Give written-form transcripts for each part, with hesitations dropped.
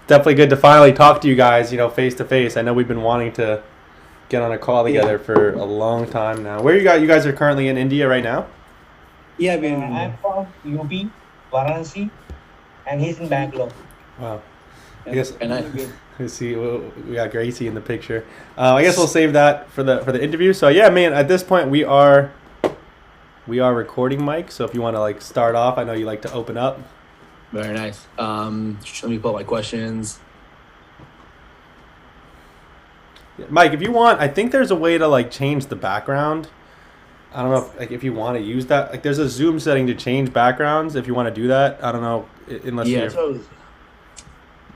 definitely good to finally talk to you guys, face to face. I know we've been wanting to get on a call Yeah, together for a long time now. Where you got? You guys are currently in India right now? yeah, we're in I'm India. from UP, Varanasi, and he's in Bangalore. Wow. I Yeah, guess And I, we're good. we see we got Gracie in the picture. I guess we'll save that for the interview. So yeah, man. At this point, we are recording, Mike. So if you want to like start off, I know you like to open up. very nice. Let me pull up my questions. Mike, if you want, I think there's a way to like change the background. I don't know if you want to use that. Like, there's a Zoom setting to change backgrounds. If you want to do that, I don't know unless Yeah, you're. so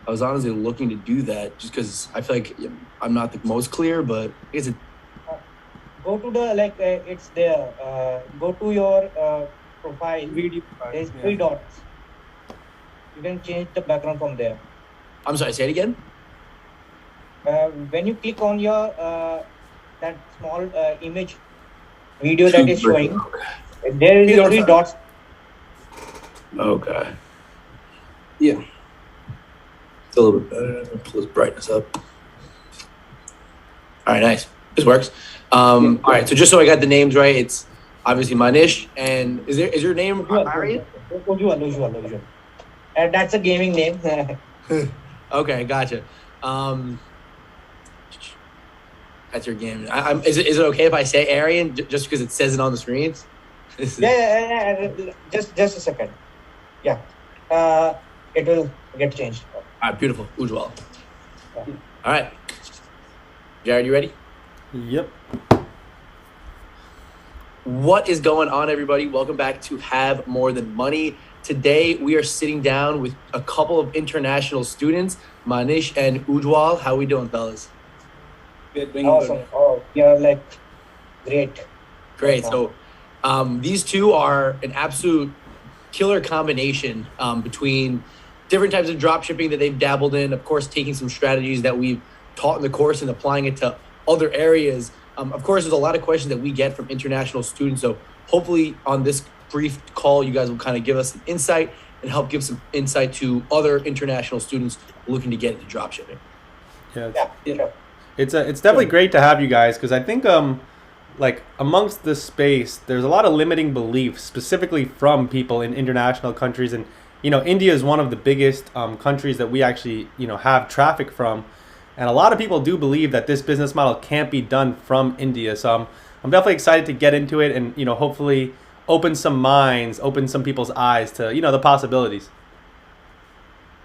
I was honestly looking to do that just because I feel like I'm not the most clear, but it's a Uh, Go to the it's there. Go to your profile. Video part. There's Yeah. three dots. You can change the background from there. I'm sorry, say it again. When you click on your that small image video that is showing, there is Three three dots. dots. Okay. Yeah. It's a little bit better. I'm gonna pull this brightness up. All right, nice. This works. All right, so just so I got the names right, it's obviously Manish, and is your name Aryan? Ujjwal. That's a gaming name. Okay, gotcha. That's your game. Is it okay if I say Aryan just because it says it on the screens? Yeah. Just a second. Yeah. It will get changed. All right, beautiful. Ujjwal. Yeah. All right. Jared, you ready? Yep. What is going on, everybody? Welcome back to Have More Than Money. Today, we are sitting down with a couple of international students, Manish and Ujjwal. How we doing, fellas? We're doing Awesome. good. Oh, you're great. Great. So these two are an absolute killer combination between different types of drop shipping that they've dabbled in, of course, taking some strategies that we've taught in the course and applying it to other areas. Of course, there's a lot of questions that we get from international students. So hopefully on this brief call, you guys will kind of give us some insight and help give some insight to other international students looking to get into drop shipping. Yeah. Yeah. Sure. It's definitely great to have you guys because I think like amongst this space, there's a lot of limiting beliefs, specifically from people in international countries, and India is one of the biggest countries that we actually have traffic from, and a lot of people do believe that this business model can't be done from India. So I'm definitely excited to get into it and hopefully open some minds, open some people's eyes to the possibilities.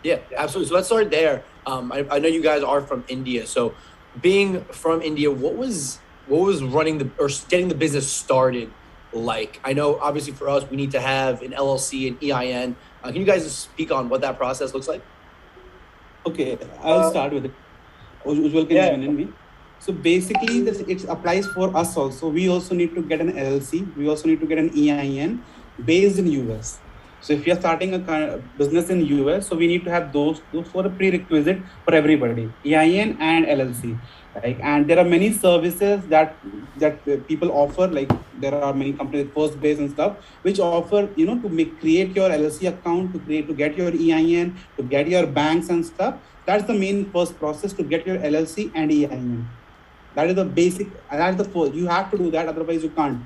Yeah, absolutely. So let's start there. I know you guys are from India. So being from India, what was running getting the business started like? I know obviously for us, we need to have an LLC and EIN. Can you guys just speak on what that process looks like? Okay, I'll start with it. Ujjwal can Yeah. join in me. So basically, it applies for us also. We also need to get an LLC. We also need to get an EIN based in US. So if you're starting a business in US, so we need to have those for a prerequisite for everybody, EIN and LLC. Like, and there are many services that people offer. Like there are many companies, First Base and stuff, which offer to create your LLC account, to get your EIN, to get your banks and stuff. That's the main first process to get your LLC and EIN. That is the basic. That's the first. You have to do that, otherwise you can't,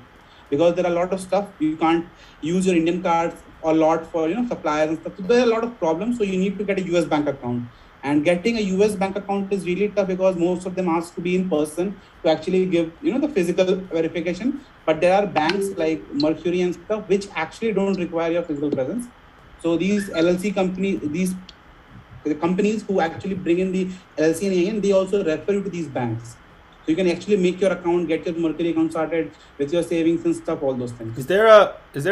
because there are a lot of stuff you can't use your Indian cards a lot for suppliers and stuff. So there are a lot of problems. So you need to get a US bank account. And getting a US bank account is really tough because most of them ask to be in person to actually give the physical verification. But there are banks like Mercury and stuff which actually don't require your physical presence. So these LLC companies, the companies who actually bring in the LLC and EIN, they also refer you to these banks. So you can actually make your account, get your Mercury account started with your savings and stuff, all those things. Is there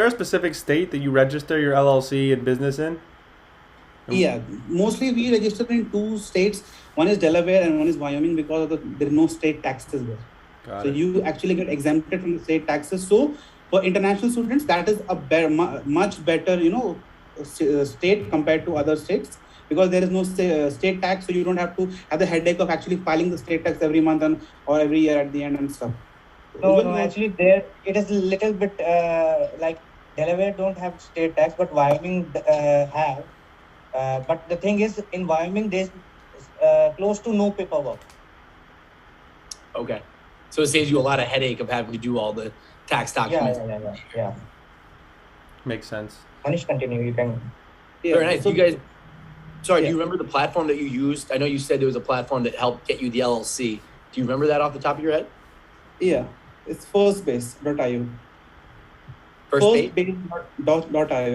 a specific state that you register your LLC and business in? Yeah, mostly we register in two states. One is Delaware and one is Wyoming because there are no state taxes there. Got So it. you actually get exempted from the state taxes. So for international students, that is a much better, state compared to other states, because there is no state tax. So you don't have to have the headache of actually filing the state tax every month or every year at the end and stuff. No, actually, there it is a little bit like Delaware don't have state tax, but Wyoming have. But the thing is, in Wyoming, there's close to no paperwork. Okay. So it saves you a lot of headache of having to do all the tax documents. Yeah. Makes sense. Manish, continue. You can. Very nice. So, You guys, sorry, Yeah. do you remember the platform that you used? I know you said there was a platform that helped get you the LLC. Do you remember that off the top of your head? yeah, it's firstbase.io. Firstbase?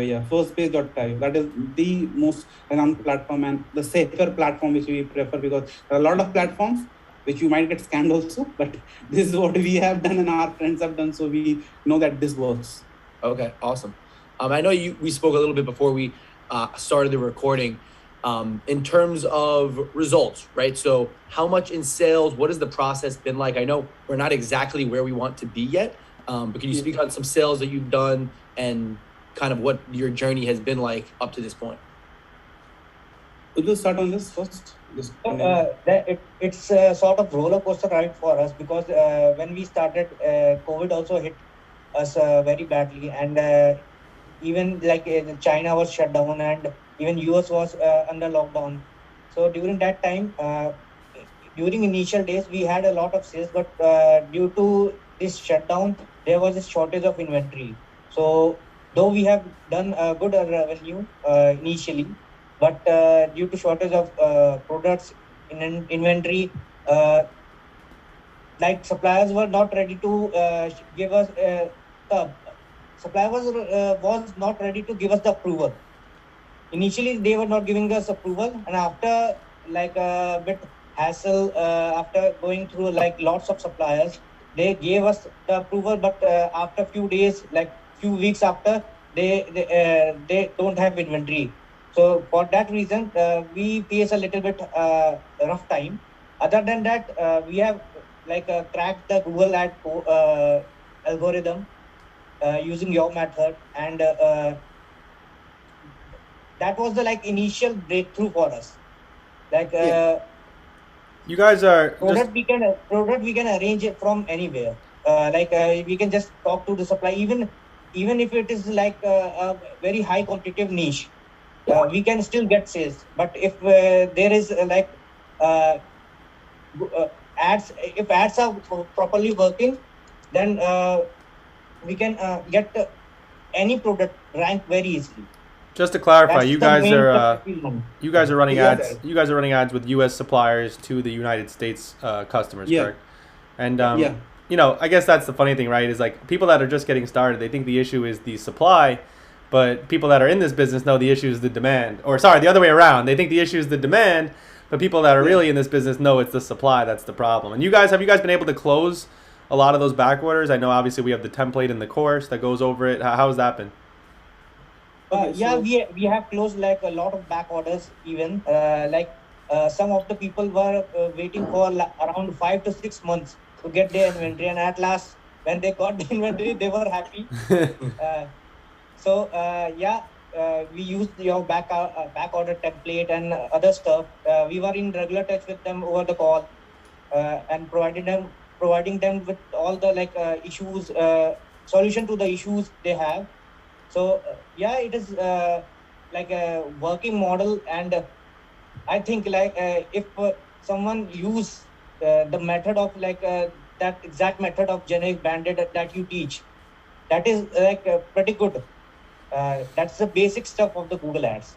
Yeah, firstbase.io. That is the most renowned platform and the safer platform which we prefer, because there are a lot of platforms which you might get scammed also, but this is what we have done and our friends have done, so we know that this works. Okay, awesome. I know we spoke a little bit before we started the recording in terms of results, right? So how much in sales, what has the process been like? I know we're not exactly where we want to be yet, but can you speak on some sales that you've done and kind of what your journey has been like up to this point? Would you start on this first? It's a sort of roller coaster ride for us, because when we started, COVID also hit us very badly, and even like China was shut down, and even US was under lockdown. So during that time, during initial days, we had a lot of sales, but due to this shutdown, there was a shortage of inventory. So though we have done a good revenue initially, but due to shortage of products in inventory, like suppliers were not ready to give us the supplier was not ready to give us the approval. Initially, they were not giving us approval, and after like a bit hassle, after going through like lots of suppliers, they gave us the approval. But after few days, like few weeks after, they don't have inventory. So for that reason, we face a little bit rough time. Other than that, we have like cracked the Google ad algorithm using your method, and that was the like initial breakthrough for us. Like You guys are product we can arrange it from anywhere. We can just talk to the supply, even if it is like a very high competitive niche, we can still get sales. But if there is ads, if ads are properly working, then we can get any product ranked very easily. Just to clarify, That's you the guys main are confusion. you guys are running Yeah. ads. You guys are running ads with U.S. suppliers to the United States customers, Yeah. correct? And Yeah. you know, I guess that's the funny thing, right? Is like people that are just getting started, they think the issue is the supply, but people that are in this business know the issue is the demand. Or sorry, the other way around. They think the issue is the demand, but people that are really in this business know it's the supply that's the problem. And have you guys been able to close a lot of those back orders? I know obviously we have the template in the course that goes over it. How has that been? Okay, Yeah, so- we have closed like a lot of back orders. Even some of the people were waiting for around 5 to 6 months to get their inventory, and at last, when they got the inventory, they were happy. We used your back order template and other stuff. We were in regular touch with them over the call, and providing them with all the issues, solution to the issues they have. So it is like a working model, and I think if someone use the method of that exact method of generic banded that you teach, that is pretty good. That's the basic stuff of the Google Ads.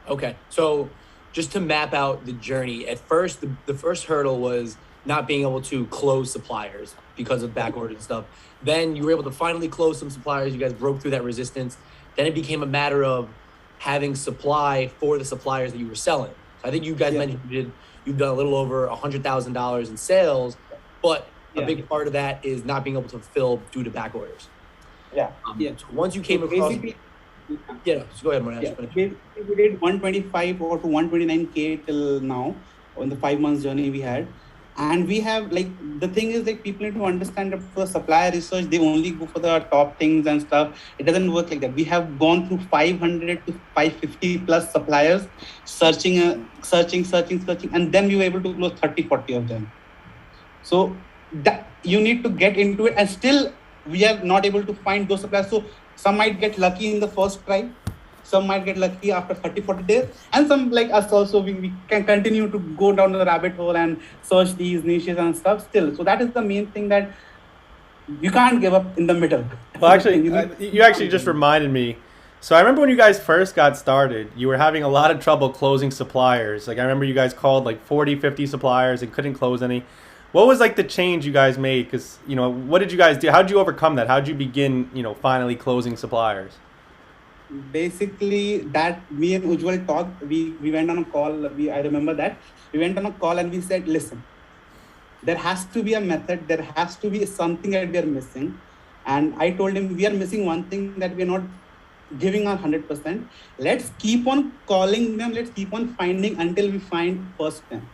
Okay, so just to map out the journey, at first, the first hurdle was not being able to close suppliers because of back orders and stuff. Then you were able to finally close some suppliers. You guys broke through that resistance. Then it became a matter of having supply for the suppliers that you were selling. So I think you guys mentioned you've done a little over $100,000 in sales, but a big part of that is not being able to fulfill due to back orders. Yeah. So once you came across, basically, so go ahead, Manish. basically we did 125 or to 129K till now on the 5 months journey we had. And we have the thing is people need to understand that for supplier research, they only go for the top things and stuff. It doesn't work like that. We have gone through 500 to 550 plus suppliers, searching, and then we were able to close 30, 40 of them. So that you need to get into it, and still we are not able to find those suppliers. So some might get lucky in the first try, Some might get lucky after 30-40 days, and some like us also, we can continue to go down the rabbit hole and search these niches and stuff still. So that is the main thing, that you can't give up in the middle. Well, actually, you actually just reminded me. So I remember when you guys first got started, you were having a lot of trouble closing suppliers. Like I remember you guys called like 40, 50 suppliers and couldn't close any. What was like the change you guys made? Because, you know, what did you guys do? How did you overcome that? How did you begin, you know, finally closing suppliers? Basically, that me and Ujjwal talked. We went on a call. I remember that we went on a call and we said, listen, there has to be a method. There has to be something that we are missing. And I told him, we are missing one thing, that we are not giving our 100%. Let's keep on calling them. Let's keep on finding until we find first them.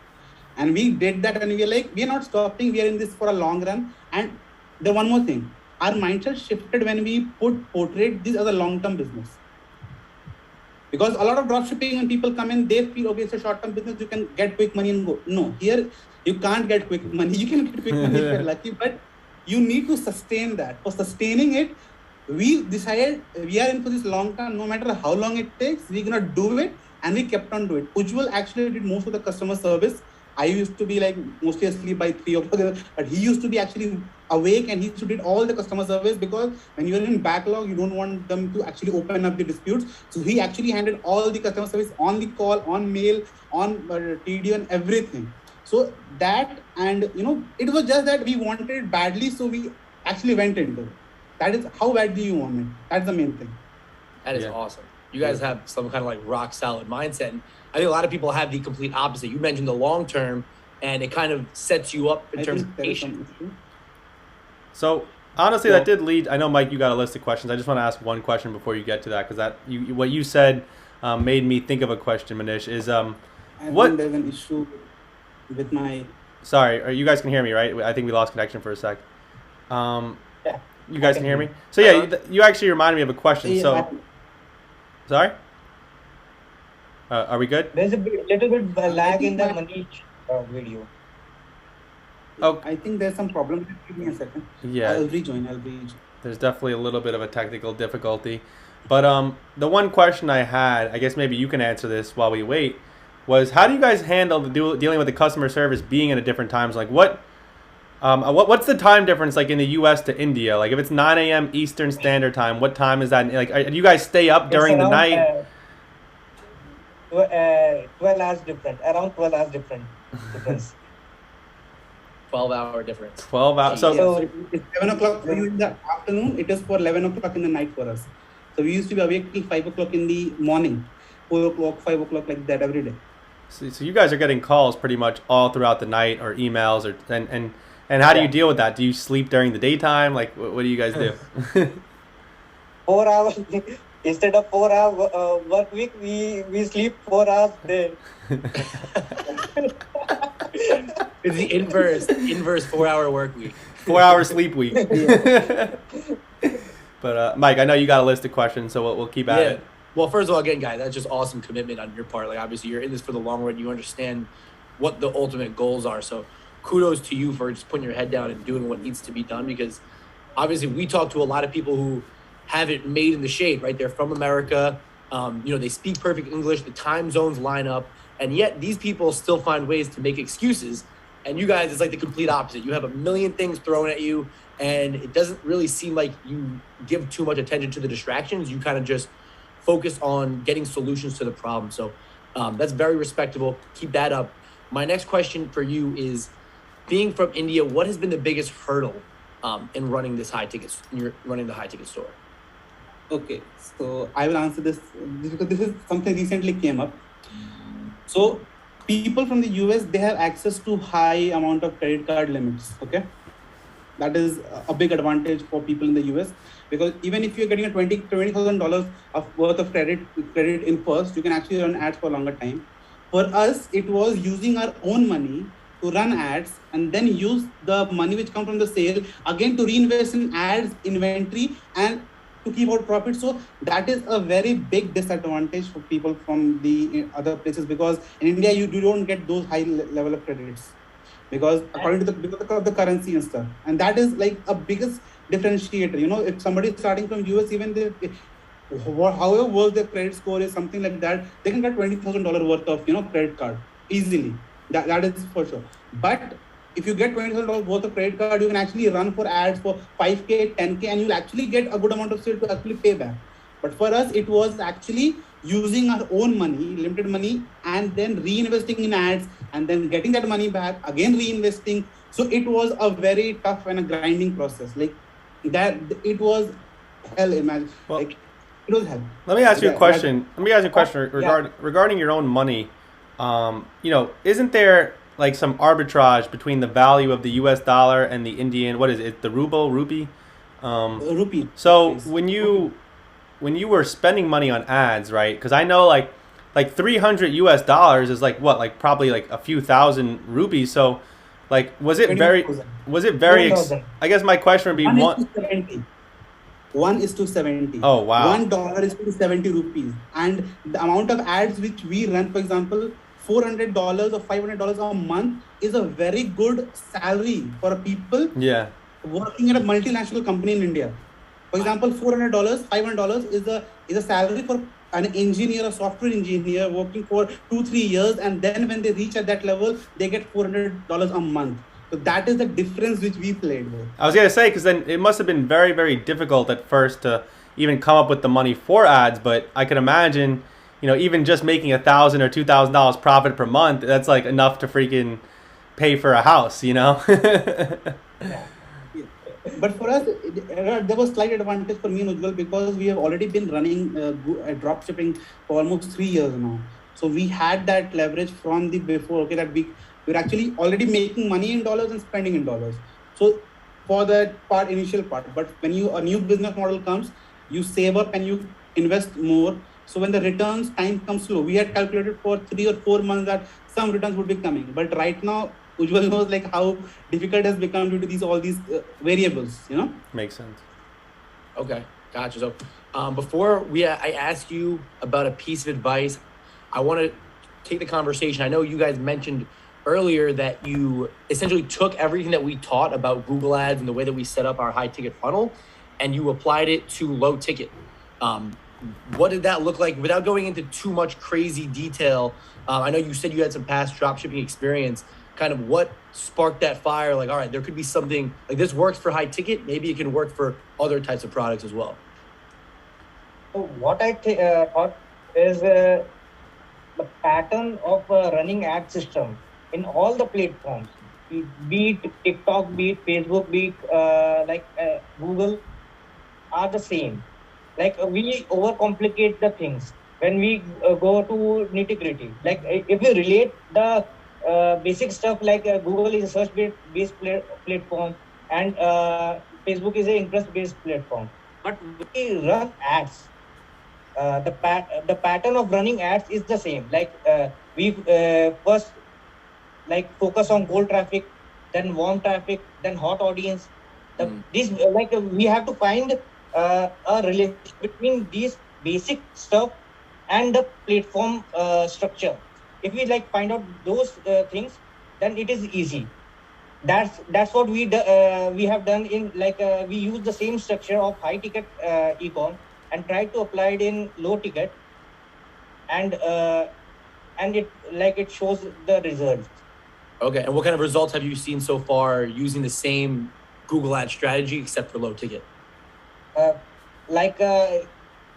And we did that, and we are like, we are not stopping. We are in this for a long run. And the one more thing, our mindset shifted when we portrayed this as a long-term business. Because a lot of dropshipping, when people come in, they feel, okay, it's a short-term business, you can get quick money and go. No, here you can't get quick money. You can get quick money if you're lucky, but you need to sustain that. For sustaining it, we decided we are in for this long term. No matter how long it takes, we're gonna do it, and we kept on doing it. Ujjwal actually did most of the customer service. I used to be like mostly asleep by 3 o'clock, but he used to be actually awake, and he used to do all the customer service, because when you're in backlog, you don't want them to actually open up the disputes. So he actually handled all the customer service on the call, on mail, on TD, and everything. So that, and you know, it was just that we wanted it badly, so we actually went into it. That is how badly you want it. That's the main thing. That is awesome. You guys have some kind of like rock solid mindset. And I think a lot of people have the complete opposite. You mentioned the long term, and it kind of sets you up in terms of patience. So honestly, that did lead. I know, Mike, you got a list of questions. I just want to ask one question before you get to that, because that what you said made me think of a question. Manish, is what? There's an issue with my. Sorry, you guys can hear me, right? I think we lost connection for a sec. Yeah. You guys can hear me? So yeah, you actually reminded me of a question. So, sorry? Are we good? There's a little bit lag in the Manish video. Oh, I think there's some problem. Give me a second. Yeah. I'll rejoin. There's definitely a little bit of a technical difficulty. But the one question I had, I guess maybe you can answer this while we wait, was how do you guys handle dealing with the customer service being in a different time zone? Like what's the time difference like in the U.S. to India? Like if it's 9 a.m. Eastern Standard Time, what time is that? Like, do you guys stay up during the night? 12 hours different. Around 12 hours difference. 12-hour difference. 12 hours. So it's 7 o'clock for you in the afternoon. It is for 11 o'clock in the night for us. So we used to be awake till 5 o'clock in the morning, 4 o'clock, 5 o'clock, like that every day. So you guys are getting calls pretty much all throughout the night, or emails, and how do you deal with that? Do you sleep during the daytime? Like, what do you guys do? 4 hours. Instead of 4 hour work week, we sleep 4 hours day. It's the inverse 4-hour work week. 4-hour sleep week. But Mike, I know you got a list of questions, so we'll keep at it. Well, first of all, again, guys, that's just awesome commitment on your part. Like, obviously, you're in this for the long run. You understand what the ultimate goals are. So kudos to you for just putting your head down and doing what needs to be done, because obviously we talk to a lot of people who have it made in the shade, right? They're from America. They speak perfect English. The time zones line up. And yet these people still find ways to make excuses. And you guys, it's like the complete opposite. You have a million things thrown at you, and it doesn't really seem like you give too much attention to the distractions. You kind of just focus on getting solutions to the problem. So that's very respectable. Keep that up. My next question for you is, being from India, what has been the biggest hurdle in running this you're running the high ticket store? Okay, so I will answer this because this is something recently came up. So people from the US, they have access to high amount of credit card limits. Okay, that is a big advantage for people in the US, because even if you're getting a $20,000 of worth of credit in first, you can actually run ads for a longer time. For us, it was using our own money to run ads, and then use the money which come from the sale again to reinvest in ads, inventory, and to keep out profit. So that is a very big disadvantage for people from the other places, because in India you don't get those high level of credits, because according to because of the currency and stuff. And that is like a biggest differentiator. If somebody is starting from US, even however worse their credit score is, something like that, they can get $20,000 worth of credit card easily. That is for sure. But if you get $20,000 worth of credit card, you can actually run for ads for 5K, 10K, and you'll actually get a good amount of sale to actually pay back. But for us, it was actually using our own money, limited money, and then reinvesting in ads, and then getting that money back, again reinvesting. So it was a very tough and a grinding process. Like that, it was hell. Imagine, Well, like it was hell. let me ask you a That- question. Let me ask you a question yeah. regarding your own money. Isn't there like some arbitrage between the value of the U.S. dollar and the Indian? What is it? The rupee? Rupee. So Yes. when you were spending money on ads, right? Because I know like $300 US is like what, like probably like a few thousand rupees. So like was it very 1,000. I guess my question would be One is one. to 70. 1:70. Oh wow. $1 is to 70 rupees. And the amount of ads which we run, for example, $400 or $500 a month is a very good salary for people Yeah. working at a multinational company in India. For example, $400, $500 is a salary for an engineer, a software engineer working for 2-3 years, and then when they reach at that level, they get $400 a month. So that is the difference which we played with. I was gonna say, because then it must have been very, very difficult at first to even come up with the money for ads. But I can imagine, even just making $1,000 or $2,000 profit per month, that's like enough to freaking pay for a house. But for us, there was slight advantage for me and Ujjwal because we have already been running drop shipping for almost 3 years now. So we had that leverage from the before, okay, that we're actually already making money in dollars and spending in dollars. So for that initial part, but when a new business model comes, you save up and you invest more. So when the returns time comes slow, we had calculated for 3 or 4 months that some returns would be coming. But right now, Ujjwal knows like how difficult it has become due to all these variables. Makes sense. Okay, gotcha. So before I ask you about a piece of advice, I want to take the conversation. I know you guys mentioned earlier that you essentially took everything that we taught about Google Ads and the way that we set up our high ticket funnel, and you applied it to low ticket. What did that look like? Without going into too much crazy detail, I know you said you had some past dropshipping experience. Kind of what sparked that fire? Like, all right, there could be something like this works for high ticket. Maybe it can work for other types of products as well. So what I thought is the pattern of running ad system in all the platforms, be it TikTok, be it Facebook, be it Google, are the same. Like we overcomplicate the things when we go to nitty gritty. Like if we relate the basic stuff, like Google is a search-based platform, and Facebook is an interest-based platform. But we run ads. The pattern of running ads is the same. Like we first focus on cold traffic, then warm traffic, then hot audience. This we have to find a relation between these basic stuff and the platform structure. If we find out those things, then it is easy. That's what we have done in we use the same structure of high ticket ecom and try to apply it in low ticket, and it shows the results. Okay, and what kind of results have you seen so far using the same Google Ad strategy except for low ticket?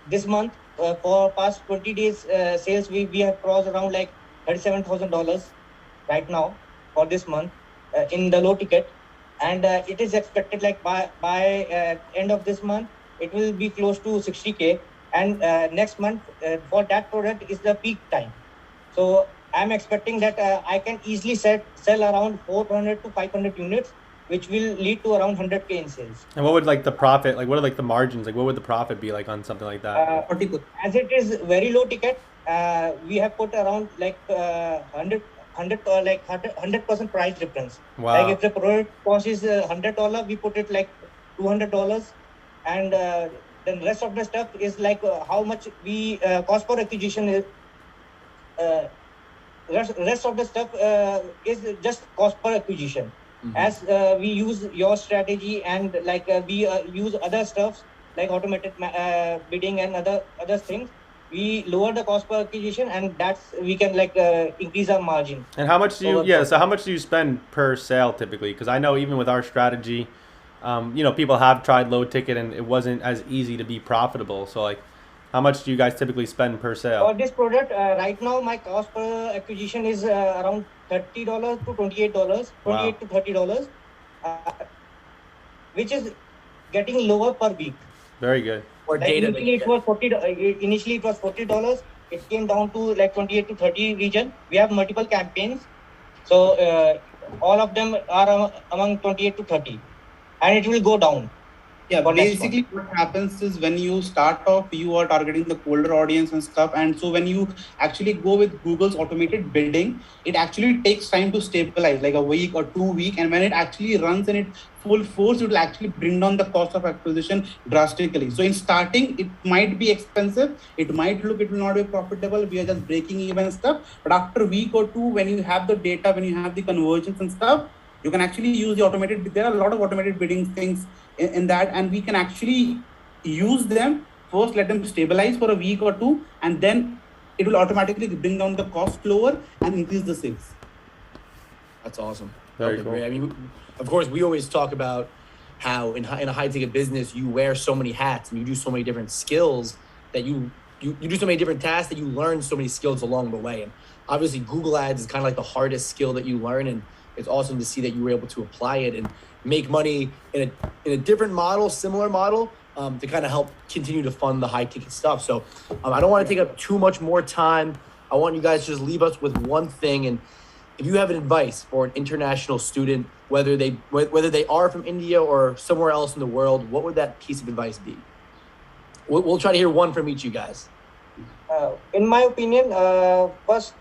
This month, for past 20 days sales, we have crossed around $37,000 right now for this month in the low ticket, and it is expected by end of this month it will be close to 60K, and next month for that product is the peak time. So I'm expecting that I can easily sell around 400 to 500 units, which will lead to around 100K in sales. And what would the profit, what are the margins, what would the profit be on something like that? As it is very low ticket, we have put around 100% price difference. Wow. If the product cost is $100, we put it $200, and then rest of the stuff is how much we cost per acquisition is. Rest of the stuff is just cost per acquisition. Mm-hmm. As we use your strategy and we use other stuffs, like automated bidding and other things, we lower the cost per acquisition, and that's we can like increase our margin And how much do you? over Yeah. So profit. how much do you spend per sale typically? Because I know even with our strategy, people have tried low ticket and it wasn't as easy to be profitable. So like, how much do you guys typically spend per sale? For this product, right now my cost per acquisition is around $30 to $28, Wow. $28 to $30, which is getting lower per week. Very good. Or Like data that initially you it get. was initially it was $40. It came down to like 28 to 30 region. We have multiple campaigns, so all of them are among 28 to 30, and it will go down Yeah, for next one. basically what happens is when you start off, you are targeting the colder audience and stuff. And so when you actually go with Google's automated bidding, it actually takes time to stabilize, like a week or 2 week. And when it actually runs in it full force, it will actually bring down the cost of acquisition drastically. So in starting, it might be expensive. It will not be profitable. We are just breaking even stuff. But after a week or two, when you have the data, when you have the conversions and stuff, you can actually use the automated. There are a lot of automated bidding things in that, and we can actually use them first, let them stabilize for a week or two, and then it will automatically bring down the cost lower and increase the sales. That's awesome. Very Okay, cool. great. I mean, of course, we always talk about how in a high ticket business you wear so many hats and you do so many different skills that you do so many different tasks that you learn so many skills along the way. And obviously, Google Ads is kind of like the hardest skill that you learn, and it's awesome to see that you were able to apply it and make money in a different model, similar model, to kind of help continue to fund the high ticket stuff. So I don't want to take up too much more time. I want you guys to just leave us with one thing. And if you have an advice for an international student, whether they are from India or somewhere else in the world, what would that piece of advice be? We'll try to hear one from each of you guys. In my opinion, first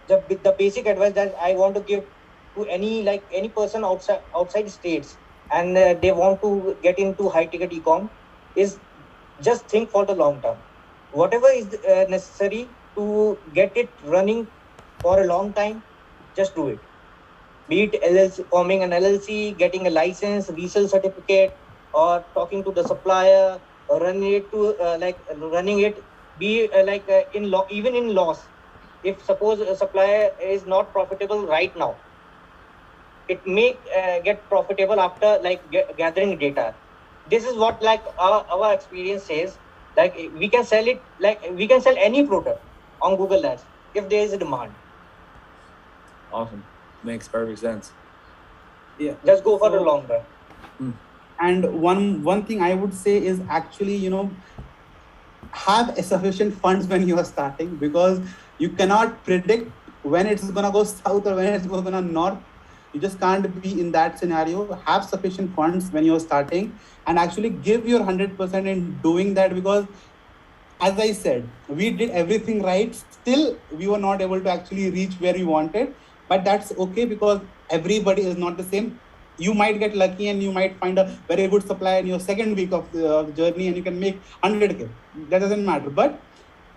the basic advice that I want to give to any person outside states, and they want to get into high ticket ecom, is just think for the long term. Whatever is necessary to get it running for a long time, just do it. Be it LLC, forming an LLC, getting a license, resale certificate, or talking to the supplier, or running it. Be even in loss. If suppose a supplier is not profitable right now, it may get profitable after gathering data. This is what like our experience says. Like we can sell it, like we can sell any product on Google Ads if there is a demand. Awesome. Makes perfect sense. Yeah, Just go for the long run. and one thing I would say is actually, have a sufficient funds when you are starting, because you cannot predict when it's gonna go south or when it's gonna north. You just can't be in that scenario. Have sufficient funds when you're starting, and actually give your 100% in doing that, because as I said, we did everything right. Still, we were not able to actually reach where we wanted, but that's okay, because everybody is not the same. You might get lucky and you might find a very good supplier in your second week of the journey, and you can make 100K. That doesn't matter. But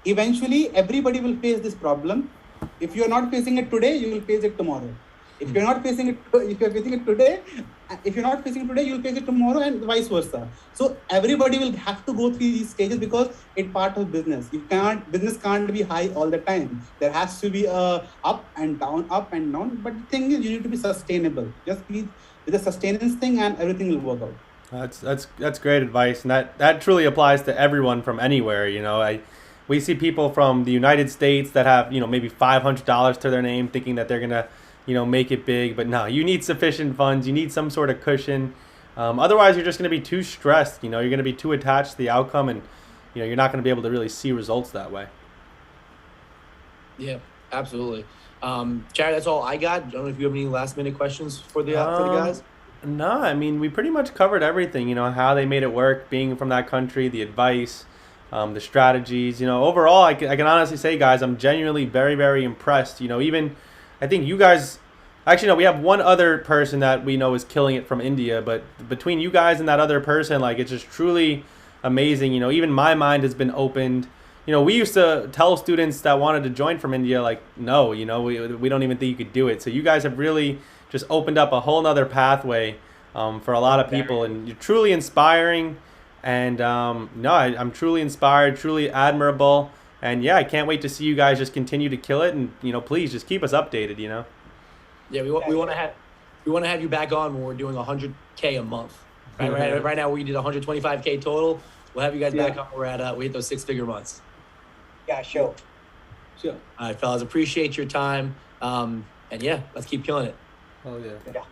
eventually, everybody will face this problem. If you're not facing it today, you will face it tomorrow. If you're not facing it, if you're facing it today, if you're not facing it today, you'll face it tomorrow, and vice versa. So everybody will have to go through these stages, because it's part of business. Business can't be high all the time. There has to be a up and down, up and down. But the thing is, you need to be sustainable. Just be with the sustenance thing, and everything will work out. That's great advice, and that truly applies to everyone from anywhere. We see people from the United States that have maybe $500 to their name, thinking that they're gonna make it big, but no, you need sufficient funds. You need some sort of cushion. Otherwise, you're just gonna be too stressed. You're gonna be too attached to the outcome, and you're not gonna be able to really see results that way. Yeah, absolutely. Jared, that's all I got. I don't know if you have any last minute questions for the guys. No, I mean, we pretty much covered everything, how they made it work, being from that country, the advice, the strategies. Overall, I can honestly say, guys, I'm genuinely very, very impressed. Even I think you guys, actually, no, we have one other person that we know is killing it from India, but between you guys and that other person, it's just truly amazing. Even my mind has been opened. We used to tell students that wanted to join from India, no, we don't even think you could do it. So you guys have really just opened up a whole nother pathway for a lot of people, and you're truly inspiring. And no, I'm truly inspired, truly admirable. And yeah, I can't wait to see you guys just continue to kill it. And please just keep us updated. Yeah, we want to have you back on when we're doing 100K a month. Right now we did 125K total. We'll have you guys back on when we hit those 6-figure months. Yeah, sure. All right, fellas, appreciate your time. And yeah, let's keep killing it. Oh yeah. Yeah.